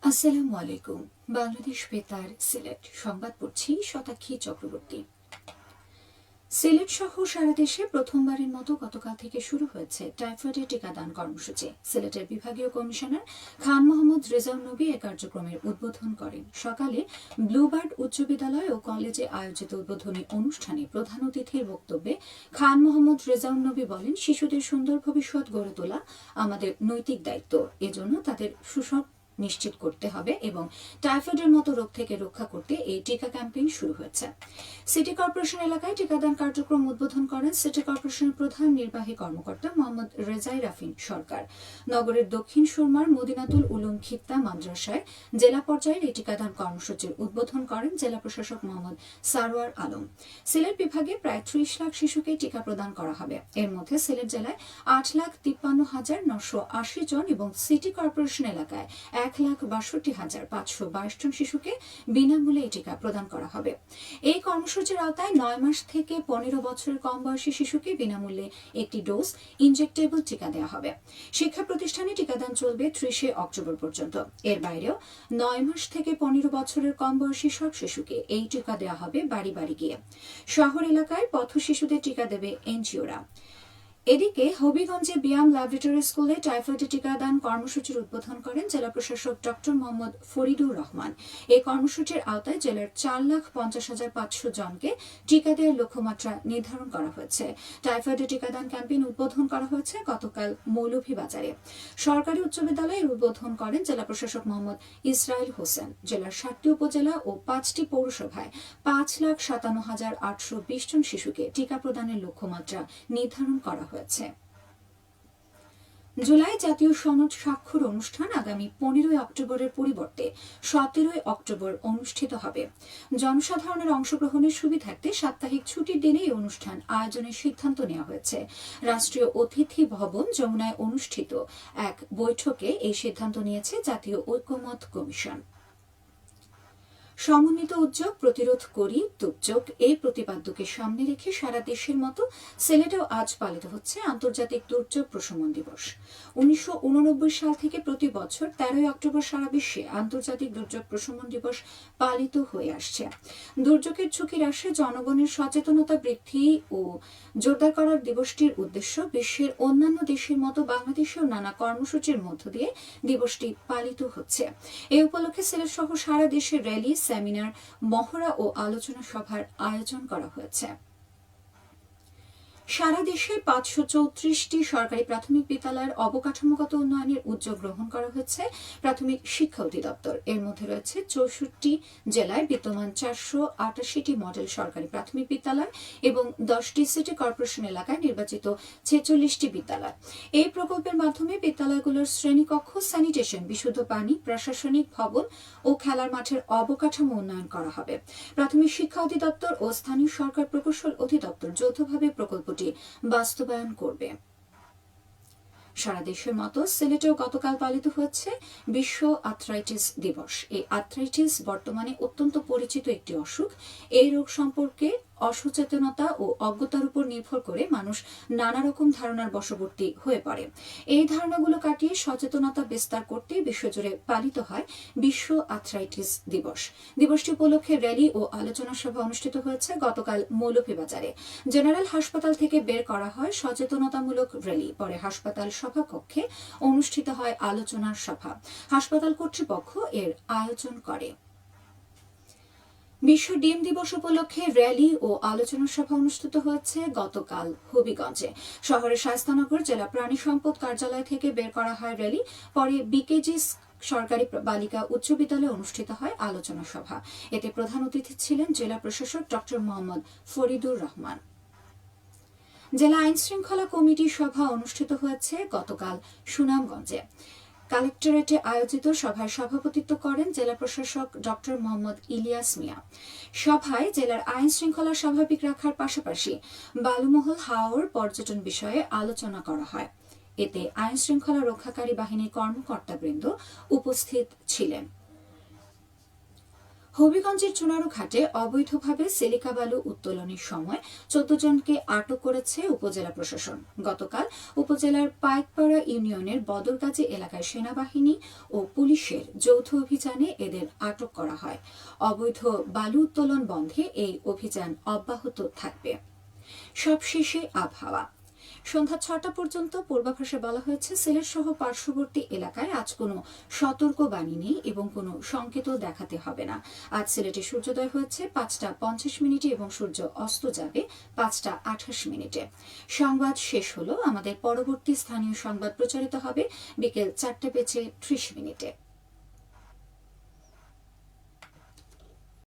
আসসালামু আলাইকুম। বাংলাদেশ বেতার সিলেট সংবাদ পড়ছি শতাক্ষী চক্রবর্তী। সিলেট সহ সারা দেশে প্রথমবারের মতো গতকাল থেকে শুরু হয়েছে টাইফয়েডের টিকাদান কর্মসূচি। সিলেটের বিভাগীয় কমিশনার খান মোহাম্মদ রেজাউল নবী এ কার্যক্রমের উদ্বোধন করেন। সকালে ব্লুবার্ড উচ্চ বিদ্যালয় ও কলেজে আয়োজিত উদ্বোধনী অনুষ্ঠানে প্রধান অতিথির বক্তব্যে খান মোহাম্মদ রেজাউল নবী বলেন, শিশুদের সুন্দর ভবিষ্যৎ গড়ে তোলা আমাদের নৈতিক দায়িত্ব। এজন্য তাদের সুষম নিশ্চিত করতে হবে এবং টাইফয়েডের মতো রোগ থেকে রক্ষা করতে এই টিকা ক্যাম্পেইন শুরু হয়েছে। সিটি কর্পোরেশন এলাকায় টিকাদান কার্যক্রম উদ্বোধন করেন সিটি কর্পোরেশনের প্রধান নির্বাহী কর্মকর্তা মোহাম্মদ রেজাই রাফিন সরকার। নগরের দক্ষিণ সুরমার মদিনাতুল উলুম খিত্তা মাদ্রাসায় জেলা পর্যায়ের এই টিকাদান কর্মসূচির উদ্বোধন করেন জেলা প্রশাসক মোহাম্মদ সারোয়ার আলম। সিলেট বিভাগে প্রায় ৩০ লাখ শিশুকে টিকা প্রদান করা হবে। এর মধ্যে সিলেট জেলায় ৮,৫৩,৯৮০ জন এবং সিটি কর্পোরেশন এলাকায় ১,৬২,৫২২ জন শিশুকে বিনামূল্যে এই টিকা প্রদান করা হবে। এই কর্মসূচির আওতায় ৯ মাস থেকে ১৫ বছরের কম বয়সী শিশুকে বিনামূল্যে একটি ডোজ ইনজেক্টেবল টিকা দেওয়া হবে। শিক্ষা প্রতিষ্ঠানে টিকাদান চলবে ৩০ অক্টোবর পর্যন্ত। এর বাইরেও ৯ মাস থেকে ১৫ বছরের কম বয়সী সব শিশুকে এই টিকা দেওয়া হবে বাড়ি বাড়ি গিয়ে। শহর এলাকায় পথ শিশুদের টিকা দেবে এনজিওরা। এদিকে হবিগঞ্জে বিয়াম ল্যাবরেটরি স্কুলে টাইফয়েডের টিকাদান কর্মসূচির উদ্বোধন করেন জেলা প্রশাসক ডক্টর মোহাম্মদ ফরিদুর রহমান। এই কর্মসূচির আওতায় জেলার ৪,৫০,৫০০ জনকে টিকা দেওয়ার লক্ষ্যমাত্রা নির্ধারণ করা হয়েছে। টাইফয়েডের টিকাদান ক্যাম্পেইন উদ্বোধন করা হয়েছে গতকাল মৌলভীবাজারে। সরকারি উচ্চ বিদ্যালয়ের উদ্বোধন করেন জেলা প্রশাসক মোহাম্মদ ইসরাইল হোসেন। জেলার ৭টি উপজেলা ও ৫টি পৌরসভায় ৫,৫৭,৮২০ জন শিশুকে টিকা প্রদানের লক্ষ্যমাত্রা নির্ধারণ করা হয়েছে। জুলাই জাতীয় সনদ স্বাক্ষর অনুষ্ঠান আগামী ১৫ অক্টোবরের পরিবর্তে ১৭ অক্টোবর অনুষ্ঠিত হবে। জনসাধারণের অংশগ্রহণের সুবিধার্থে সাপ্তাহিক ছুটির দিনে এই অনুষ্ঠান আয়োজনের সিদ্ধান্ত নেওয়া হয়েছে। রাষ্ট্রীয় অতিথি ভবন যমুনায় অনুষ্ঠিত এক বৈঠকে এই সিদ্ধান্ত নিয়েছে জাতীয় ঐকমত্য কমিশন। সমন্বিত উদ্যোগ প্রতিরোধ করি দুর্যোগ এই প্রতিপাদ্যকে সামনে রেখে সারা দেশের মতো সিলেটেও আজ পালিত হচ্ছে আন্তর্জাতিক দুর্যোগ প্রশমন দিবস। ১৯৮৯ সাল থেকে প্রতি বছর ১৩ অক্টোবর সারা বিশ্বে আন্তর্জাতিক দুর্যোগ প্রশমন দিবস পালিত হয়ে আসছে। দুর্যোগের ঝুঁকি হ্রাসে জনগণের সচেতনতা বৃদ্ধি ও জোরদার করার দিবসটির উদ্দেশ্য বিশ্বের অন্যান্য দেশের মতো বাংলাদেশেও নানা কর্মসূচির মধ্য দিয়ে দিবসটি পালিত হচ্ছে। এই উপলক্ষে সিলেট সহ সারা দেশে র্যালি, সেমিনার, মহড়া ও আলোচনা সভার আয়োজন করা হয়েছে। সারা দেশে ৫৩৪টি সরকারি প্রাথমিক বিদ্যালয়ের অবকাঠামোগত উন্নয়নের উদ্যোগ গ্রহণ করা হয়েছে প্রাথমিক শিক্ষা অধিদপ্তর। এর মধ্যে রয়েছে ৬৪টি জেলায় বিদ্যমান ৪৮৮টি মডেল সরকারি প্রাথমিক বিদ্যালয় এবং ১০টি সিটি কর্পোরেশন এলাকায় নির্বাচিত ৪৬টি বিদ্যালয়। এই প্রকল্পের মাধ্যমে বিদ্যালয়গুলোর শ্রেণীকক্ষ, স্যানিটেশন, বিশুদ্ধ পানি, প্রশাসনিক ভবন ও খেলার মাঠের অবকাঠামো উন্নয়ন করা হবে। প্রাথমিক শিক্ষা অধিদপ্তর ও স্থানীয় সরকার প্রকৌশল অধিদপ্তর যৌথভাবে প্রকল্পটি বাস্তবায়ন করবে। সারা দেশের মতো সিলেটেও গতকাল পালিত হচ্ছে বিশ্ব আর্থ্রাইটিস দিবস। এই আর্থ্রাইটিস বর্তমানে অত্যন্ত পরিচিত একটি অসুখ। এই রোগ সম্পর্কে অসচেতনতা ও অজ্ঞতার উপর নির্ভর করে মানুষ নানা রকম ধারণার বশবর্তী হয়ে পড়ে। এই ধারণাগুলো কাটিয়ে সচেতনতা বিস্তার করতে বিশ্বজুড়ে পালিত হয় বিশ্ব আর্থ্রাইটিস দিবস। দিবসটি উপলক্ষে র্যালি ও আলোচনা সভা অনুষ্ঠিত হয়েছে গতকাল মৌলভীবাজারে। জেনারেল হাসপাতাল থেকে বের করা হয় সচেতনতামূলক র্যালি। পরে হাসপাতাল সভাকক্ষে অনুষ্ঠিত হয় আলোচনার সভা। হাসপাতাল কর্তৃপক্ষ এর আয়োজন করে। বিশ্ব ডিম দিবস উপলক্ষে র্যালি ও আলোচনা সভা অনুষ্ঠিত হয়েছে গতকাল হবিগঞ্জে। শহরের শায়স্তানগর জেলা প্রাণী সম্পদ কার্যালয় থেকে বের করা হয় র্যালি। পরে বিকেজি সরকারি বালিকা উচ্চ বিদ্যালয়ে অনুষ্ঠিত হয় আলোচনা সভা। এতে প্রধান অতিথি ছিলেন জেলা প্রশাসক ডক্টর মোহাম্মদ ফরিদুর রহমান। জেলা আইন শৃঙ্খলা কমিটির সভা অনুষ্ঠিত হয়েছে গতকাল সুনামগঞ্জে। কালেক্টরেটে আয়োজিত সভায় সভাপতিত্ব করেন জেলা প্রশাসক ডক্টর মোহাম্মদ ইলিয়াস মিয়া। সভায় জেলার আইন শৃঙ্খলা স্বাভাবিক রাখার পাশাপাশি বালুমহল হাওর পর্যটন বিষয়ে আলোচনা করা হয়। এতে আইন শৃঙ্খলা রক্ষাকারী বাহিনীর কর্মকর্তাবৃন্দ উপস্থিত ছিলেন। হবিগঞ্জের চুনারু ঘাটে অবৈধভাবে সিলিকা বালু উত্তোলনের সময় 14 জনকে আটক করেছে উপজেলা প্রশাসন। গতকাল উপজেলার পাইকপাড়া ইউনিয়নের বদরগাজী এলাকায় সেনাবাহিনী ও পুলিশের যৌথ অভিযানে এদের আটক করা হয়। অবৈধ বালু উত্তোলন বন্ধে এই অভিযান অব্যাহত থাকবে। সবশেষে আবহাওয়া। সন্ধ্যা 6টা পর্যন্ত পূর্বাভাসে বলা হয়েছে সিলেট সহ পার্শ্ববর্তী এলাকায় আজ কোনো সতর্কবাণী নেই এবং কোনো সংকেতও দেখাতে হবে না। আজ সিলেটে সূর্যোদয় হয়েছে 5টা 50 এবং সূর্য অস্ত যাবে 5টা 28। সংবাদ শেষ হলো। আমাদের পরবর্তী স্থানীয় সংবাদ প্রচারিত হবে বিকেল 4টা বেজে 30।